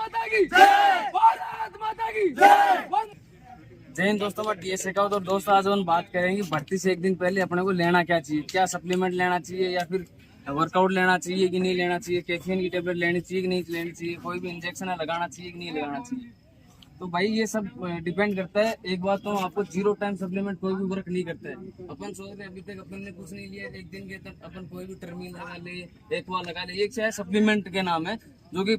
माता की जय, भारत माता की जय। जय हिंद दोस्तों, मैं टीएस शेखावत। और दोस्तों आज हम बात करेंगे भर्ती से एक दिन पहले अपने को लेना क्या चाहिए, क्या सप्लीमेंट लेना चाहिए या फिर वर्कआउट लेना चाहिए कि नहीं लेना चाहिए, कैफीन की टेबलेट लेनी चाहिए कि नहीं लेनी चाहिए, कोई भी इंजेक्शन लगाना चाहिए कि नहीं लगाना चाहिए। तो भाई ये सब डिपेंड करता है। एक बात तो आपको जीरो टाइम सप्लीमेंट कोई भी वर्क नहीं करता है। अपन सोच रहे अभी तक अपन ने कुछ नहीं लिया, एक दिन के तक अपन कोई भी टर्मिन लगा ले, एक्वा लगा ले, एक चाहे सप्लीमेंट के नाम है, जो कि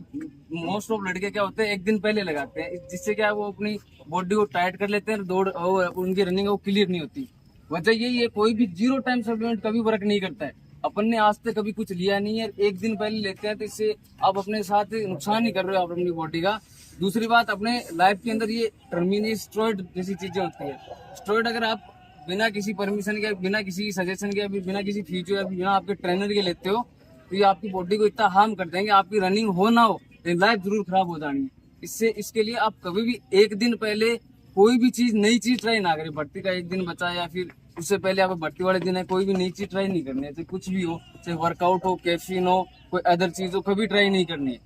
मोस्ट ऑफ लड़के क्या होते हैं एक दिन पहले लगाते हैं, जिससे क्या है वो अपनी बॉडी को टाइट कर लेते हैं, दौड़ और उनकी रनिंग वो क्लियर नहीं होती। वजह यही है, कोई भी जीरो टाइम सप्लीमेंट कभी वर्क नहीं करता है। अपन ने आज तक कभी कुछ लिया नहीं है, एक दिन पहले लेते हैं, तो इससे आप अपने साथ नुकसान ही कर रहे हो आप अपनी बॉडी का। दूसरी बात, अपने लाइफ के अंदर ये टर्मिनी स्टेरॉइड जैसी चीजें होती है। स्टेरॉइड अगर आप बिना किसी परमिशन के, बिना किसी सजेशन के, बिना किसी फिजियो या बिना आपके ट्रेनर के लेते हो, तो ये आपकी बॉडी को इतना हार्म कर देंगे, आपकी रनिंग हो ना हो लेकिन लाइफ जरूर खराब हो जानी है। इसके लिए आप कभी भी एक दिन पहले कोई भी चीज, नई चीज ट्राई ना करें। भर्ती का एक दिन बचा या फिर उससे पहले आप भर्ती वाले दिन है, कोई भी नई चीज ट्राई नहीं करनी है। तो कुछ भी हो, चाहे वर्कआउट हो, कैफीन हो, कोई अदर चीज हो, कभी ट्राई नहीं करनी है।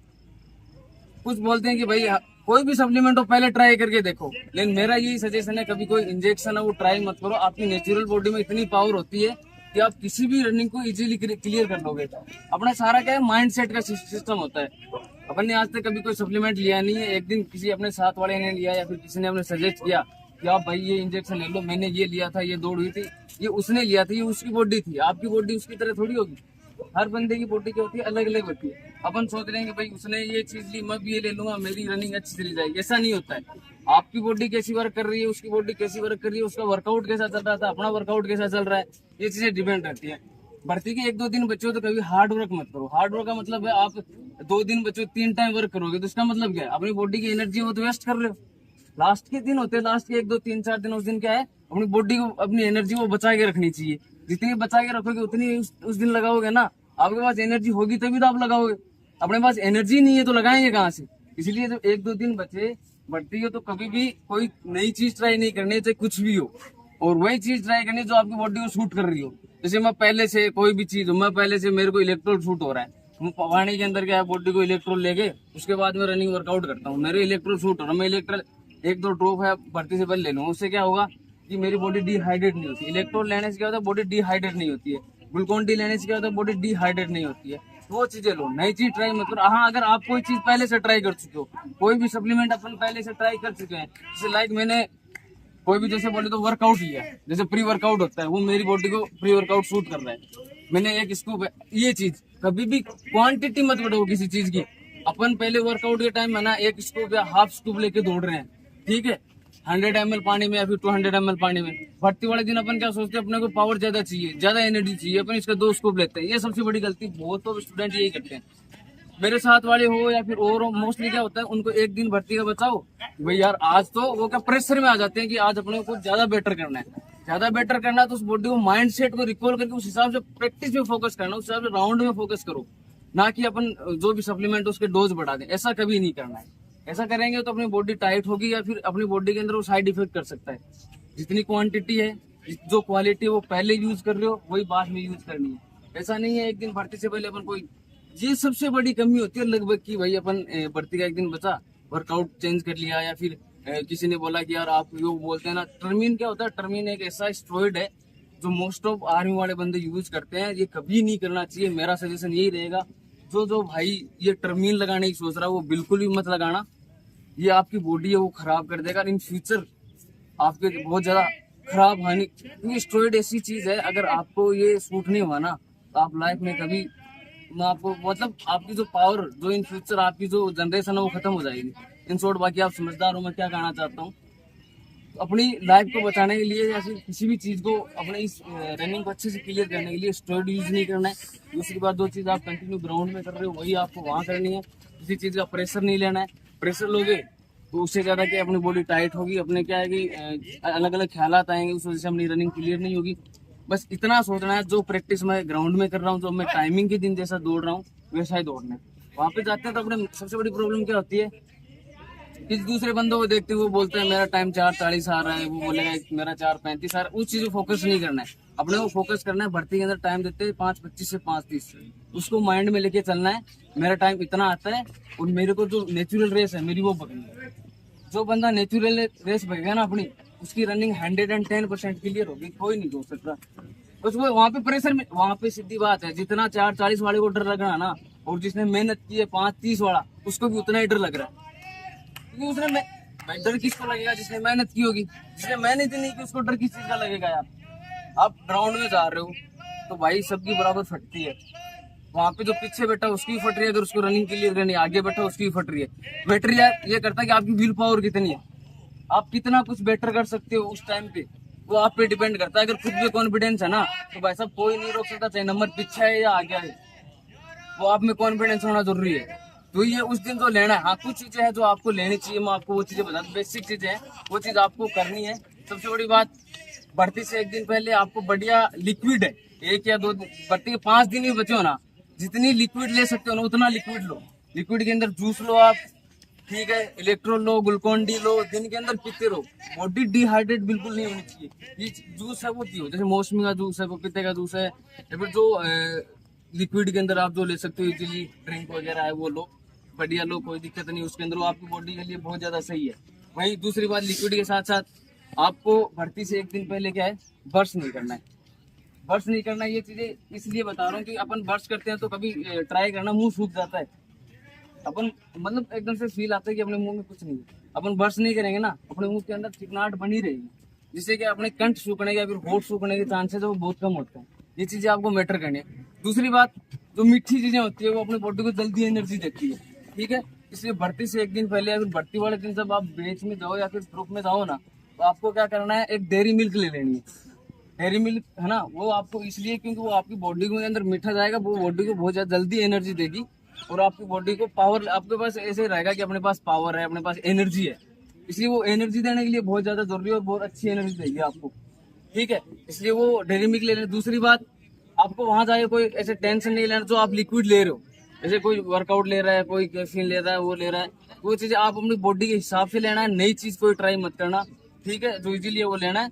कुछ बोलते हैं कि भाई कोई भी सप्लीमेंट हो पहले ट्राई करके देखो, लेकिन मेरा यही सजेशन है कभी कोई इंजेक्शन है वो ट्राई मत करो। आपकी नेचुरल बॉडी में इतनी पावर होती है कि आप किसी भी रनिंग को इजीली क्लियर कर लोगे। अपना सारा क्या है, माइंड सेट का सिस्टम होता है। अपन ने आज तक कभी कोई सप्लीमेंट लिया नहीं है, एक दिन किसी अपने साथ वाले ने लिया या फिर किसी ने अपने सजेस्ट किया कि आप भाई ये इंजेक्शन ले लो, मैंने ये लिया था, ये दौड़ हुई थी, ये उसने लिया था, ये उसकी बॉडी थी। आपकी बॉडी उसकी तरह थोड़ी होगी। हर बंदे की बॉडी क्या होती है, अलग अलग होती है। अपन सोच रहे हैं कि भाई उसने ये चीज ली, मैं भी ये ले लूंगा, मेरी रनिंग अच्छी चली जाएगी, ऐसा नहीं होता है। आपकी बॉडी कैसी वर्क कर रही है, उसकी बॉडी कैसी वर्क कर रही है, उसका वर्कआउट कैसा चल रहा था, अपना वर्कआउट कैसा चल रहा है, ये चीजें डिपेंड रहती है। भर्ती के एक दो दिन बच्चों तो कभी हार्ड वर्क मत करो। हार्ड वर्क का मतलब है आप 2 दिन बच्चों 3 टाइम वर्क करोगे, तो इसका मतलब क्या है, अपनी बॉडी की एनर्जी वो तो वेस्ट कर रहे हो। लास्ट के दिन होते हैं, लास्ट के 1 2 3 4 दिन, उस दिन क्या है, अपनी बॉडी को, अपनी एनर्जी को बचा के रखनी चाहिए। जितनी बचा के रखोगे उतनी उस दिन लगाओगे ना। आपके पास एनर्जी होगी तभी तो आप लगाओगे। अपने पास एनर्जी नहीं है तो लगाएंगे कहाँ से। इसलिए जब 1 2 दिन बचे बढ़ती हो तो कभी भी कोई नई चीज ट्राई नहीं करनी, चाहे कुछ भी हो, और वही चीज ट्राई करनी जो आपकी बॉडी को सूट कर रही हो। जैसे मैं पहले से कोई भी चीज, मैं पहले से मेरे को इलेक्ट्रोल शूट हो रहा है, मैं पानी के अंदर क्या है, बॉडी को इलेक्ट्रोल लेके उसके बाद में रनिंग वर्कआउट करता हूँ, मेरे इलेक्ट्रोल शूट हो रहा है, मैं इलेक्ट्रोल 1 2 ड्रॉप है भर्ती से पहले ले लूँ, उससे क्या होगा कि मेरी बॉडी डिहाइड्रेट नहीं होती। इलेक्ट्रोल लेने से क्या होता है, बॉडी डिहाइड्रेट नहीं होती है। ग्लूकोन डी लेने से क्या होता है, बॉडी डिहाइड्रेट नहीं होती है। वो चीजें लो, नई चीज ट्राई मत करो। हाँ, अगर आप कोई चीज पहले से ट्राई कर चुके हो, कोई भी सप्लीमेंट अपन पहले से ट्राई कर चुके हैं, जैसे लाइक मैंने कोई भी, जैसे बोले तो वर्कआउट लिया, जैसे प्री वर्कआउट होता है, वो मेरी बॉडी को प्री वर्कआउट सूट कर रहा है, मैंने एक स्कूप, ये चीज कभी भी क्वांटिटी मत बढ़ाओ किसी चीज की। अपन पहले वर्कआउट के टाइम है ना 1 स्कूप या हाफ स्कूप लेके दौड़ रहे हैं, ठीक है, 100 ml पानी में या फिर 200 ml पानी में। भर्ती वाले दिन अपन क्या सोचते हैं, अपने को पावर ज्यादा चाहिए, ज्यादा एनर्जी चाहिए, अपन इसका 2 स्कूप लेते हैं। ये सबसे बड़ी गलती बहुत तो स्टूडेंट यही करते हैं, मेरे साथ वाले हो या फिर और मोस्टली क्या होता है, उनको एक दिन भर्ती का बचाओ भाई यार, आज तो वो क्या प्रेशर में आ जाते हैं कि आज अपने को ज्यादा बेटर करना है, ज्यादा बेटर करना है, तो उस बॉडी को, माइंड सेट को रिकॉल करके उस हिसाब से प्रैक्टिस में फोकस करना, उस हिसाब से राउंड में फोकस करो, ना कि अपन जो भी सप्लीमेंट उसके डोज बढ़ा दें। ऐसा कभी नहीं करना है। ऐसा करेंगे तो अपनी बॉडी टाइट होगी या फिर अपनी बॉडी के अंदर वो साइड इफेक्ट कर सकता है। जितनी क्वांटिटी है, जो क्वालिटी वो पहले यूज कर रहे हो, वही बाद में यूज करनी है। ऐसा नहीं है एक दिन भर्ती से पहले अपन कोई, ये सबसे बड़ी कमी होती है लगभग की भाई अपन भर्ती का एक दिन बचा, वर्कआउट चेंज कर लिया, या फिर किसी ने बोला कि यार आप यो बोलते हैं ना, टर्मिन क्या होता है, टर्मिन एक ऐसा स्टेरॉइड है जो मोस्ट ऑफ आर्मी वाले बंदे यूज करते हैं। ये कभी नहीं करना चाहिए। मेरा सजेशन यही रहेगा, जो भाई ये टर्मिन लगाने की सोच रहा है वो बिल्कुल भी मत लगाना। ये आपकी बॉडी है वो खराब कर देगा, इन फ्यूचर आपके बहुत ज्यादा खराब हानि। क्योंकि स्टेरॉइड ऐसी चीज है, अगर आपको ये सूट नहीं हुआ ना तो आप लाइफ में कभी, मैं आपको मतलब आपकी जो पावर, जो इन फ्यूचर आपकी जो जनरेशन है वो खत्म हो जाएगी। इन शॉर्ट, बाकी आप समझदार हो मैं क्या कहना चाहता हूँ। तो अपनी लाइफ को बचाने के लिए या फिर किसी भी चीज को, अपने इस रनिंग को अच्छे से क्लियर करने के लिए स्टेरॉइड यूज नहीं करना है। दूसरी बात, जो चीज आप कंटिन्यू ग्राउंड में कर रहे हो वही आपको वहां करनी है। किसी चीज का प्रेशर नहीं लेना है। प्रेशर लोगे तो उससे ज्यादा क्या, अपनी बॉडी टाइट होगी, अपने क्या है कि अलग अलग ख्यालात आएंगे, उस वजह से अपनी रनिंग क्लियर नहीं होगी। बस इतना सोचना है, जो प्रैक्टिस मैं ग्राउंड में कर रहा हूँ, जो मैं टाइमिंग के दिन जैसा दौड़ रहा हूँ वैसा ही दौड़ना है। वहां पे जाते हैं तो अपने सबसे बड़ी प्रॉब्लम क्या होती है, किसी दूसरे बंदों को देखते हुए वो बोलते हैं मेरा टाइम 4:40 आ रहा है, वो बोलेगा मेरा 4:35 आ रहा है। उस चीज को फोकस नहीं करना है। अपने को फोकस करना है भर्ती के अंदर। टाइम देते हैं 5:25 से 5:30, उसको माइंड में लेके चलना है। मेरा टाइम इतना आता है और मेरे को जो नेचुरल रेस है मेरी वो पकड़नी है। जो बंदा नेचुरल रेस भगेगा ना अपनी, उसकी रनिंग 110% क्लियर होगी, कोई नहीं रोक सकता। कुछ वो वहाँ पे प्रेशर में, वहाँ पे सीधी बात है, जितना 4:40 वाले को डर लग रहा है ना, और जिसने मेहनत की है 5:30 वाला, उसको भी उतना ही डर लग रहा है। क्योंकि उसने भाई डर किसको लगेगा? जिसने मेहनत की होगी। जिसने मेहनत ही नहीं की उसको डर किस चीज का लगेगा यार? आप ग्राउंड में जा रहे हो तो भाई सबकी बराबर फटती है। वहाँ पे जो पीछे बैठा उसकी भी फट रही है, अगर उसको रनिंग क्लियर करनी है। आगे बैठा उसकी भी फट रही है। बेटर यार ये करता है कि आपकी विल पावर कितनी है, आप कितना कुछ बेटर कर सकते हो उस टाइम पे, वो आप पे डिपेंड करता है। अगर खुद में कॉन्फिडेंस है ना तो भाई साहब कोई नहीं रोक सकता, चाहे नंबर पीछे है या आगे है। वो आप में कॉन्फिडेंस होना जरूरी है। तो ये उस दिन जो लेना है, हाँ कुछ चीजें हैं जो आपको लेनी चाहिए, मैं आपको वो चीजें बता दूं। बेसिक चीजें हैं, वो चीज आपको करनी है। सबसे बड़ी बात, भर्ती से एक दिन पहले आपको बढ़िया लिक्विड है, 1 या 2 दिन, भर्ती के 5 दिन ही बचे हो ना, जितनी लिक्विड ले सकते हो ना उतना लिक्विड लो। लिक्विड के अंदर जूस लो आप, ठीक है, इलेक्ट्रोल लो, ग्लूकोन डी लो, दिन के अंदर पीते रहो। बॉडी डिहाइड्रेट बिल्कुल नहीं होनी चाहिए। ये जूस है वो पियो, जैसे मौसमी का जूस है, पपीते का जूस है, या फिर जो लिक्विड के अंदर आप जो ले सकते हो, इजीली ड्रिंक वगैरह है वो लो, बढ़िया लो, कोई दिक्कत नहीं उसके अंदर, वो आपकी बॉडी के लिए बहुत ज्यादा सही है। वही दूसरी बात, लिक्विड के साथ साथ आपको भर्ती से एक दिन पहले क्या है, ब्रश नहीं करना है। ब्रश नहीं करना है, ये चीजें इसलिए बता रहा हूँ कि अपन ब्रश करते हैं तो कभी ट्राई करना, मुंह सूख जाता है, अपन मतलब एकदम से फील आता है कि अपने मुंह में कुछ नहीं है। अपन ब्रश नहीं करेंगे ना, अपने मुंह के अंदर चिकनाहट बनी रहेगी, जिससे कि अपने कंठ सूखने या फिर होठ सूखने के चांसेस है वो बहुत कम होते हैं। ये चीजें आपको मैटर करनी है। दूसरी बात, जो मीठी चीजें होती है वो अपने बॉडी को जल्दी एनर्जी देती है, ठीक है। इसलिए भर्ती से एक दिन पहले या फिर भर्ती वाले दिन जब आप बेच में जाओ या फिर ग्रुप में जाओ ना, तो आपको क्या करना है, एक डेयरी मिल्क ले लेनी है। डेयरी मिल्क है ना, वो आपको इसलिए क्योंकि वो आपकी बॉडी के अंदर मीठा जाएगा, वो बॉडी को बहुत ज्यादा जल्दी एनर्जी देगी और आपकी बॉडी को पावर, आपके पास ऐसे रहेगा कि अपने पास पावर है, अपने पास एनर्जी है। इसलिए वो एनर्जी देने के लिए बहुत ज्यादा जरूरी है और बहुत अच्छी एनर्जी देगी आपको, ठीक है। इसलिए वो डेयरी मिल्क ले लेना। दूसरी बात, आपको वहां जाके कोई ऐसे टेंशन नहीं लेना जो आप लिक्विड ले रहे हो, जैसे कोई वर्कआउट ले रहा है, कोई कैफीन ले रहा है, वो ले रहा है, वो चीजें आप अपनी बॉडी के हिसाब से लेना है। नई चीज कोई ट्राई मत करना, ठीक है, जो इजीली है वो लेना है।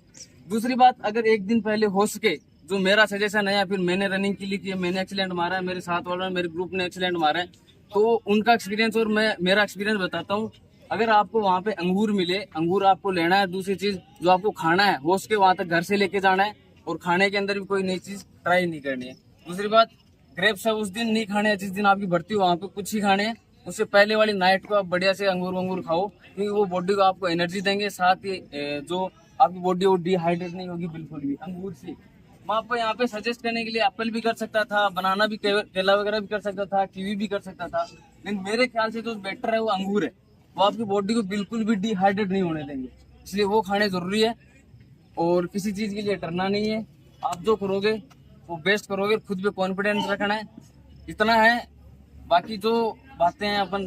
दूसरी बात, अगर एक दिन पहले हो सके, जो मेरा सजेशन है या फिर मैंने रनिंग के लिए किया, मैंने एक्सीलेंट मारा है, मेरे साथ वाला मेरे ग्रुप ने एक्सीलेंट मारा है, तो उनका एक्सपीरियंस और मैं मेरा एक्सपीरियंस बताता हूँ। अगर आपको वहाँ पे अंगूर मिले, अंगूर आपको लेना है। दूसरी चीज जो आपको खाना है हो सके वहां तक घर से लेके जाना है, और खाने के अंदर भी कोई नई चीज ट्राई नहीं करनी है। दूसरी बात, ग्रेप्स है उस दिन नहीं खाने हैं, जिस दिन आपकी भर्ती हो वहाँ पे कुछ ही खाने हैं। उससे पहले वाली नाइट को आप बढ़िया से अंगूर खाओ, क्योंकि वो बॉडी को आपको एनर्जी देंगे। साथ ही जो आपकी बॉडी वो डिहाइड्रेट नहीं होगी बिल्कुल भी अंगूर से। मैं आपको यहाँ पे सजेस्ट करने के लिए एप्पल भी कर सकता था, बनाना भी, केला वगैरह भी कर सकता था, कीवी भी कर सकता था, लेकिन मेरे ख्याल से जो बेटर है वो अंगूर है। वो आपकी बॉडी को बिल्कुल भी डिहाइड्रेट नहीं होने देंगे, इसलिए वो खाने जरूरी है। और किसी चीज के लिए डरना नहीं है, आप जो करोगे वो बेस्ट करोगे, खुद पे कॉन्फिडेंस रखना है, इतना है। बाकी जो बातें हैं अपन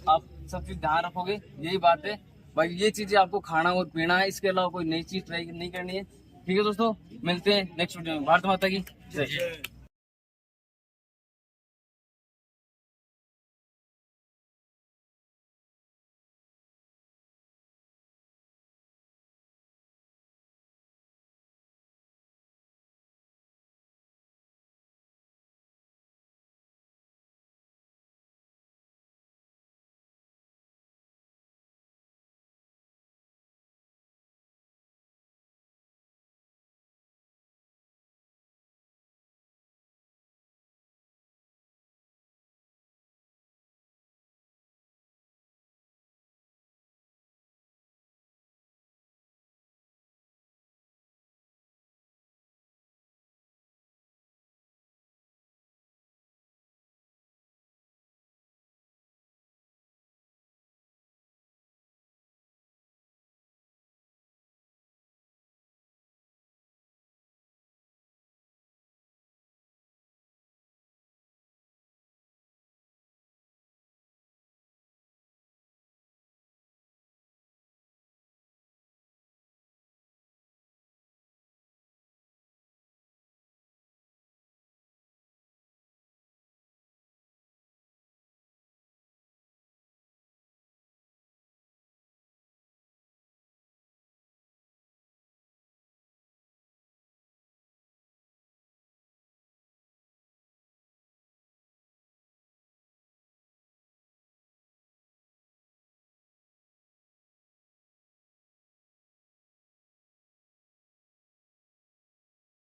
आप सब चीज ध्यान रखोगे, यही बात है भाई। ये चीजें आपको खाना और पीना है, इसके अलावा कोई नई चीज ट्राई नहीं करनी है, ठीक है दोस्तों। मिलते हैं नेक्स्ट वीडियो में। भारत माता की जय।